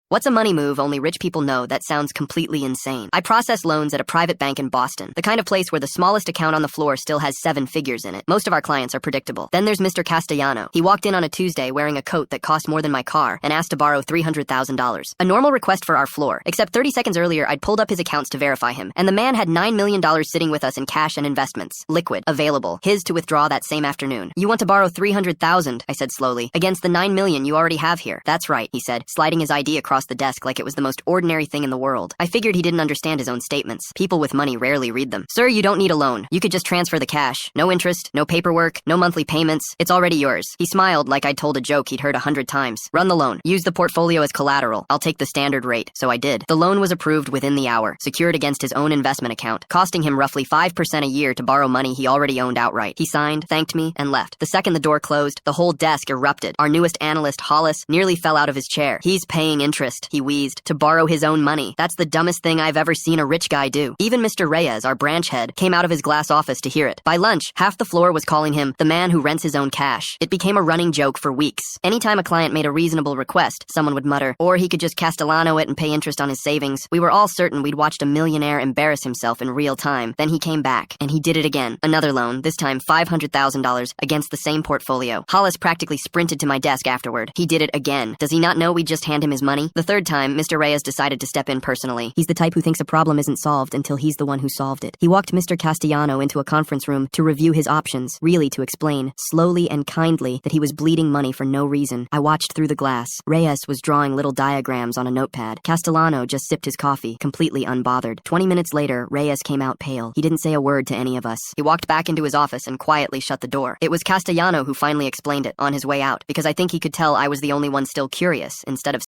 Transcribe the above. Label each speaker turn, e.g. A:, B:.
A: What's a money move only rich people know that sounds completely insane? I process loans at a private bank in Boston, the kind of place where the smallest account on the floor still has 7 figures in it. Most of our clients are predictable. Then there's Mr. Castellano. He walked in on a Tuesday wearing a coat that cost more than my car and asked to borrow $300,000. A normal request for our floor, except 30 seconds earlier I'd pulled up his accounts to verify him, and the man had $9 million sitting with us in cash and investments. Liquid, available, his to withdraw that same afternoon. You want to borrow $300,000, I said slowly, against the $9 million you already have here. That's right, he said, sliding his ID across the desk like it was the most ordinary thing in the world. I figured he didn't understand his own statements. People with money rarely read them. Sir, you don't need a loan. You could just transfer the cash. No interest, no paperwork, no monthly payments. It's already yours. He smiled like I'd told a joke he'd heard 100 times. Run the loan. Use the portfolio as collateral. I'll take the standard rate. So I did. The loan was approved within the hour, secured against his own investment account, costing him roughly 5% a year to borrow money he already owned outright. He signed, thanked me, and left. The second the door closed, the whole desk erupted. Our newest analyst, Hollis, nearly fell out of his chair. He's paying interest, he wheezed, to borrow his own money. That's the dumbest thing I've ever seen a rich guy do. Even Mr. Reyes, our branch head, came out of his glass office to hear it. By lunch, half the floor was calling him the man who rents his own cash. It became a running joke for weeks. Anytime a client made a reasonable request, someone would mutter, or he could just Castellano it and pay interest on his savings. We were all certain we'd watched a millionaire embarrass himself in real time. Then he came back, and he did it again. Another loan, this time $500,000, against the same portfolio. Hollis practically sprinted to my desk afterward. He did it again. Does he not know we'd just hand him his money? The third time, Mr. Reyes decided to step in personally. He's the type who thinks a problem isn't solved until he's the one who solved it. He walked Mr. Castellano into a conference room to review his options, really to explain, slowly and kindly, that he was bleeding money for no reason. I watched through the glass. Reyes was drawing little diagrams on a notepad. Castellano just sipped his coffee, completely unbothered. 20 minutes later, Reyes came out pale. He didn't say a word to any of us. He walked back into his office and quietly shut the door. It was Castellano who finally explained it on his way out, because I think he could tell I was the only one still curious, instead of